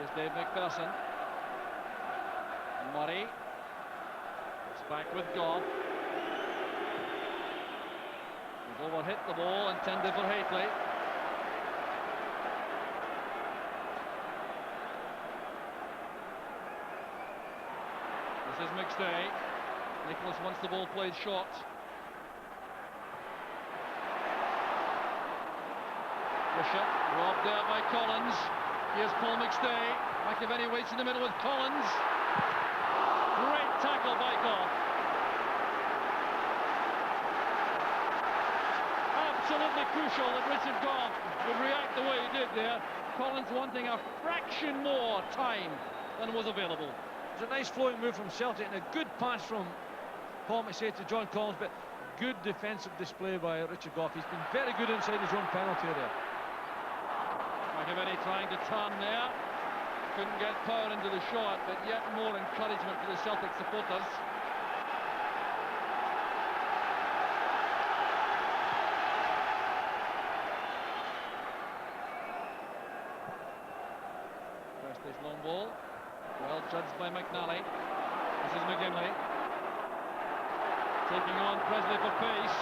Here's Dave McPherson. Murray. It's back with Goff. He's overhit the ball, intended for Haitley. This is McStay. Nicholas wants the ball played short. Bishop, robbed there by Collins. Here's Paul McStay. McAvenny waits in the middle with Collins. Great tackle by Goff. Absolutely crucial that Richard Goff would react the way he did there. Collins wanting a fraction more time than was available. It's a nice flowing move from Celtic and a good pass from Paul McStay to John Collins, but good defensive display by Richard Goff. He's been very good inside his own penalty area. McAvenny trying to turn there. Couldn't get power into the shot, but yet more encouragement for the Celtic supporters. First this long ball. Well judged by McNally. This is McGinley. Taking on Presley for pace.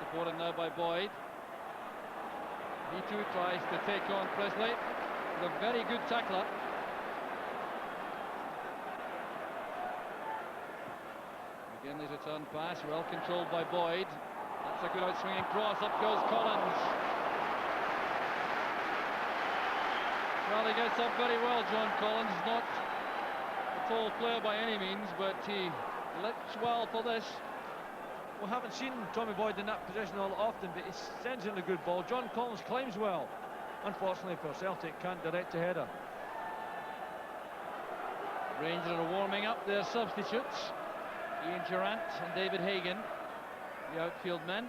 Supported now by Boyd. He too tries to take on Presley. He's a very good tackler. McGinley's return pass, well controlled by Boyd. That's a good out-swinging cross. Up goes Collins. Well, he gets up very well, John Collins. Not a tall player by any means, but he looks well for this. We haven't seen Tommy Boyd in that position all often, but he sends in a good ball. John Collins climbs well. Unfortunately for Celtic, can't direct a header. Rangers are warming up their substitutes. Ian Durrant and David Hagan, the outfield men.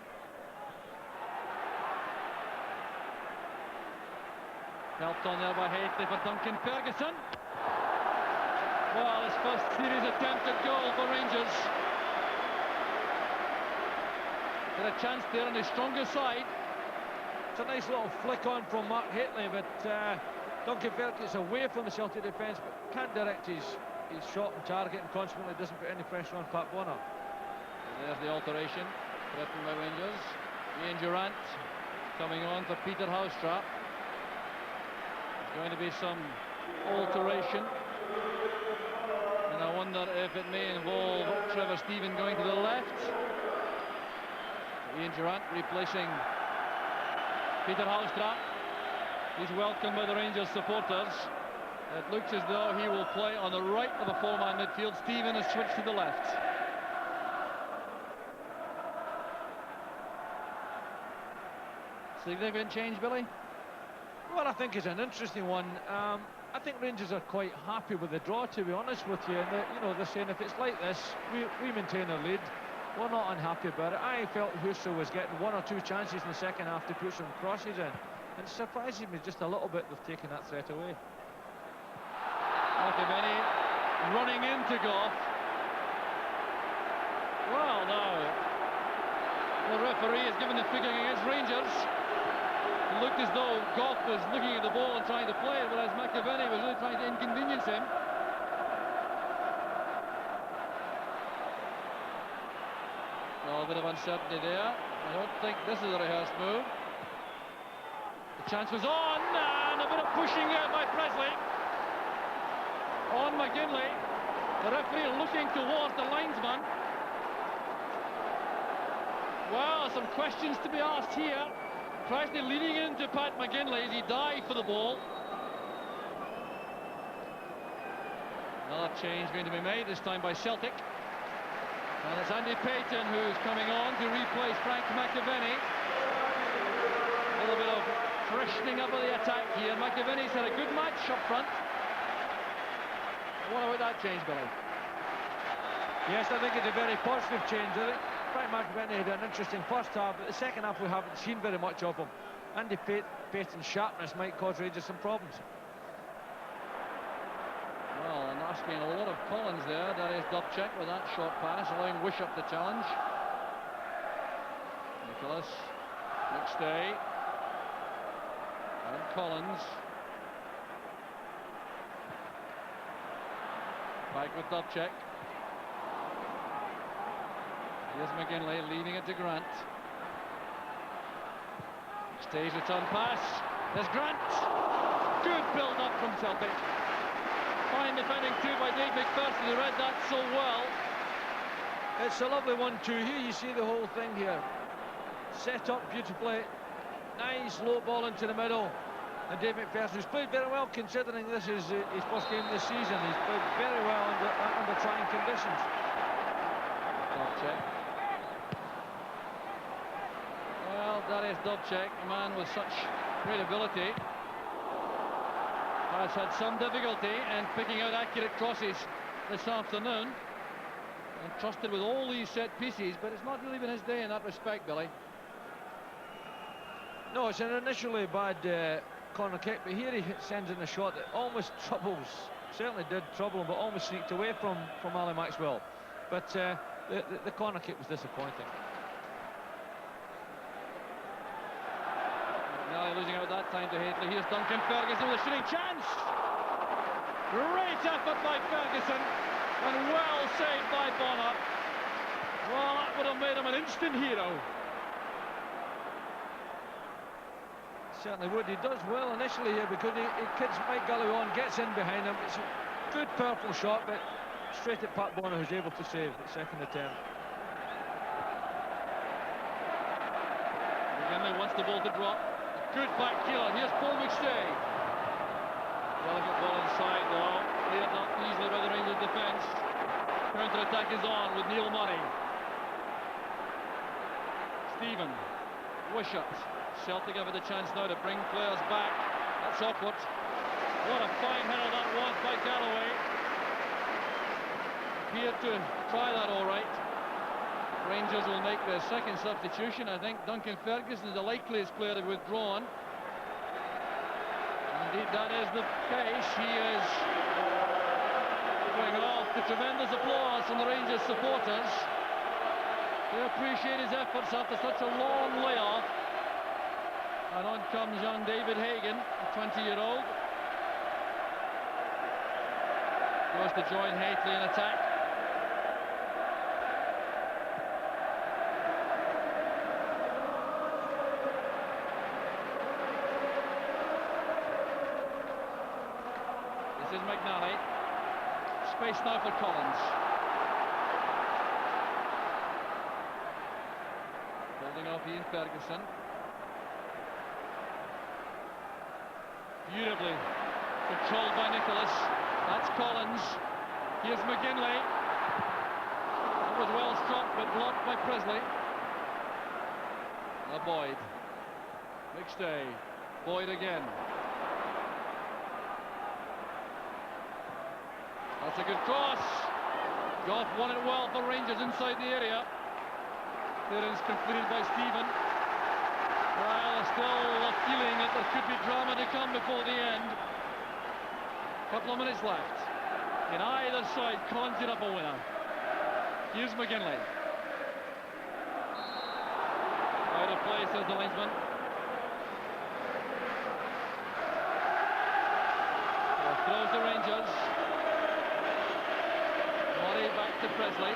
Helped on there by Haitley for Duncan Ferguson. Well, his first series attempted goal for Rangers. Had a chance there on his stronger side. It's a nice little flick on from Mark Haitley, but Duncan Ferguson gets away from the Celtic defence, but can't direct his shot and target, and consequently doesn't put any pressure on Pat Bonner. And there's the alteration threatened by Rangers. Ian Durrant coming on for Peter Housetrap. There's going to be some alteration, and I wonder if it may involve Trevor Stephen going to the left. Ian Durrant replacing Peter Housetrap. He's welcomed by the Rangers supporters. It looks as though he will play on the right of a four-man midfield. Stephen has switched to the left. Significant change, Billy? Well, I think it's an interesting one. I think Rangers are quite happy with the draw, to be honest with you. And they're saying if it's like this, we maintain our lead. We're not unhappy about it. I felt Husso was getting one or two chances in the second half to put some crosses in. And it surprises me just a little bit they've taken that threat away. McAvenny running into Goff. Well, now the referee has given the figure against Rangers. It looked as though Goff was looking at the ball and trying to play it, whereas McAvenny was really trying to inconvenience him. Well, a bit of uncertainty there. I don't think this is a rehearsed move. The chance was on, and a bit of pushing there by Presley. On McGinley. The referee looking towards the linesman. Well, some questions to be asked here. Presley leading into Pat McGinley as he dived for the ball. Another change going to be made, this time by Celtic. And it's Andy Payton who's coming on to replace Frank McAvenny. A little bit of freshening up of the attack here. McAvenny's had a good match up front. What about that change, Billy? Yes, I think it's a very positive change. I think Frank McAvenny had an interesting first half, but the second half we haven't seen very much of him. Andy Payton's sharpness might cause Rangers some problems. Well, and asking a lot of Collins there. That is Dubček with that short pass, allowing Wishart the challenge. Nicholas, McStay, and Collins. Back with Dubček. Here's McGinley, leaving it to Grant. Stays return pass. There's Grant. Good build-up from Celtic. Fine defending too by Dave McPherson, who read that so well. It's a lovely 1-2. Here you see the whole thing here. Set up beautifully. Nice low ball into the middle. And Dave McPherson, who's played very well considering this is his first game this season. He's played very well under trying conditions. Dubček. Well, Darius Dubček, a man with such great ability, has had some difficulty in picking out accurate crosses this afternoon. Entrusted with all these set pieces, but it's not really been his day in that respect, Billy. No, it's an initially bad corner kick, but here he sends in a shot that almost troubles, certainly did trouble him, but almost sneaked away from Ali Maxwell. But the corner kick was disappointing. McNally losing out that time to Haitley. Here's Duncan Ferguson with a shooting chance. Great effort by Ferguson, and well saved by Bonner. Well, that would have made him an instant hero. Certainly would. He does well initially here because he kids Mike Galloway on, gets in behind him. It's a good, powerful shot, but straight at Pat Bonner, who's able to save the second attempt. McGinley wants the ball to drop. Good back heel. Here's Paul McStay. Delicate ball inside, though. Cleared up easily by the Rangers defence. Counter-attack is on with Neil Murray. Stephen. Wishart. Celtic have had a chance now to bring players back. That's awkward. What a fine header that was by Galloway. Appeared to try that all right. Rangers will make their second substitution. I think Duncan Ferguson is the likeliest player to have withdrawn. Indeed, that is the case. He is going off to tremendous applause from the Rangers supporters. They appreciate his efforts after such a long layoff. And on comes young David Hagan, a 20-year-old. Goes to join Haitley in attack. This is McNally. Space now for Collins. Holding off Ian Ferguson. Beautifully controlled by Nicholas. That's Collins. Here's McGinley. That was well struck, but blocked by Presley. Boyd. McStay. Boyd again. That's a good cross. Goff won it well for Rangers inside the area. Clearance completed by Stephen. Well, still a feeling that there could be drama to come before the end. Couple of minutes left. In either side conjured up a winner. Here's McGinley. Out of play, says the linesman. Throws the Rangers. Murray back to Presley.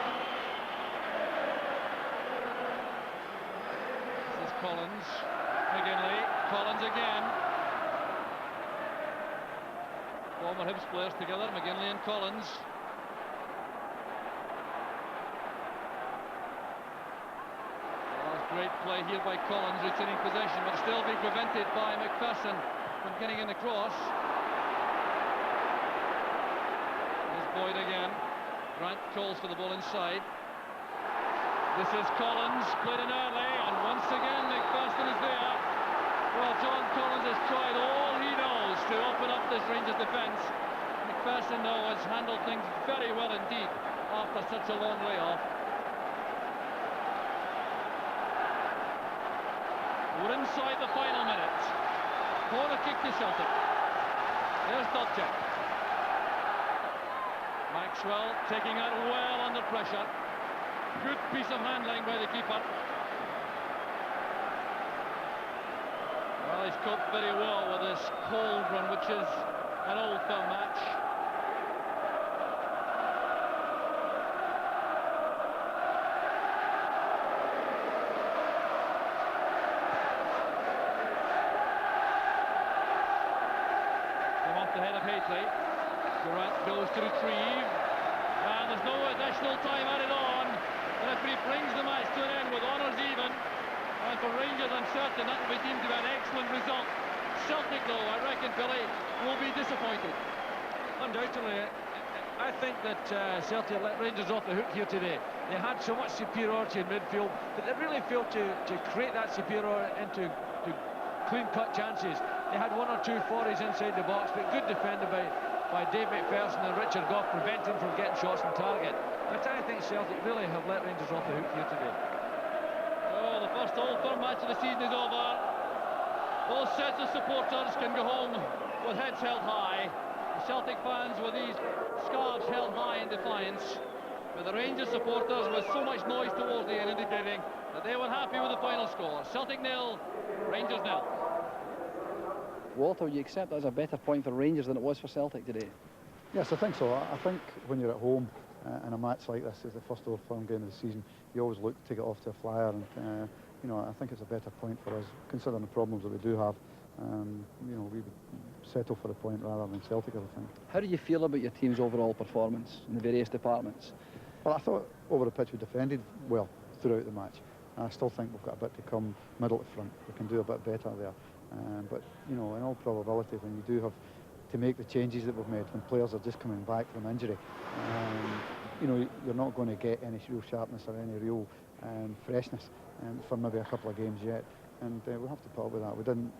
This is Collins. McGinley. Collins again. Former Hibs players together, McGinley and Collins. Great play here by Collins, retaining possession, but still being prevented by McPherson from getting in the cross. There's Boyd again. Grant calls for the ball inside. This is Collins, played in early, and once again McPherson is there. Well, John Collins has tried all he knows to open up this Rangers defence. McPherson, though, has handled things very well indeed after such a long layoff. We're inside the final minute. Corner kick to Celtic. There's Dubček. Maxwell taking out well under pressure. Good piece of handling by the keeper. Well, he's coped very well with this is an Old Firm match. Come off the head of Haitley. Durant goes to retrieve, and there's no additional time added on. The referee brings the match to an end with honours even, and for Rangers I'm certain that will be deemed to be an excellent result. Celtic though, I reckon, Billy, will be disappointed. Undoubtedly, I think that Celtic let Rangers off the hook here today. They had so much superiority in midfield, but they really failed to create that superiority into clean-cut chances. They had one or two forays inside the box, but good defending by Dave McPherson and Richard Gough, preventing them from getting shots on target. But I think Celtic really have let Rangers off the hook here today. Oh, the first Old Firm match of the season is over. Both sets of supporters can go home with heads held high. The Celtic fans with these scarves held high in defiance, but the Rangers supporters with so much noise towards the end indicating that they were happy with the final score. Celtic 0, Rangers 0. Walter, would you accept that as a better point for Rangers than it was for Celtic today? Yes, I think so. I think when you're at home in a match like this, as the first Old Firm game of the season, you always look to get off to a flyer, and you know, I think it's a better point for us, considering the problems that we do have. You know, we would settle for the point rather than Celtic, I think. How do you feel about your team's overall performance in the various departments? Well, I thought over the pitch we defended well throughout the match. I still think we've got a bit to come middle to front. We can do a bit better there. But, you know, in all probability, when you do have to make the changes that we've made, when players are just coming back from injury, you know, you're not going to get any real sharpness or any real freshness for maybe a couple of games yet. And we'll have to put up with that. We didn't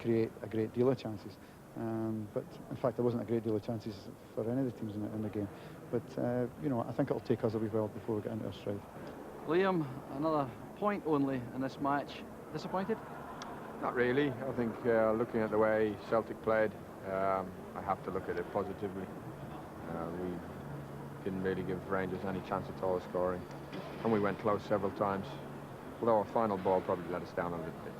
create a great deal of chances. But, in fact, there wasn't a great deal of chances for any of the teams in the game. But, you know, I think it'll take us a wee while before we get into our stride. Liam, another point only in this match. Disappointed? Not really. I think looking at the way Celtic played, I have to look at it positively. We didn't really give Rangers any chance at all of scoring, and we went close several times, although our final ball probably let us down a little bit.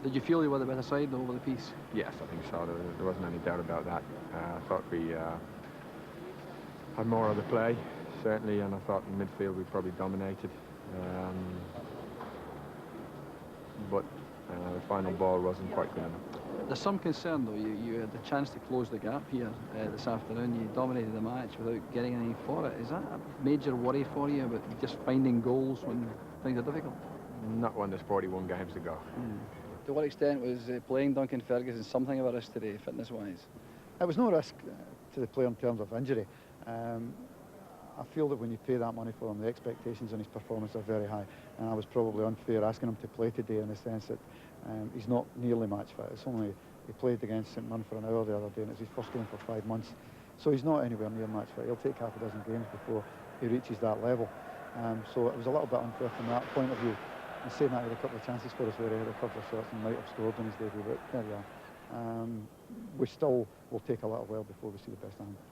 Did you feel you were the better side over the piece? Yes, I think so. There wasn't any doubt about that. I thought we had more of the play, certainly, and I thought in midfield we probably dominated. But the final ball wasn't quite good enough. There's some concern, though. You had the chance to close the gap here this afternoon. You dominated the match without getting anything for it. Is that a major worry for you about just finding goals when things are difficult? Not when there's 41 games to go. To what extent was playing Duncan Ferguson something of a risk today, fitness-wise? It was no risk to the player in terms of injury. I feel that when you pay that money for him, the expectations on his performance are very high, and I was probably unfair asking him to play today in the sense that he's not nearly match fit. It's only he played against St Mirren for an hour the other day, and it's his first game for 5 months, so he's not anywhere near match fit. He'll take half a dozen games before he reaches that level. So it was a little bit unfair from that point of view. And saying that, he had a couple of chances for us where he had a couple of shots and might have scored in his debut, but there you are. We still will take a little while before we see the best of him.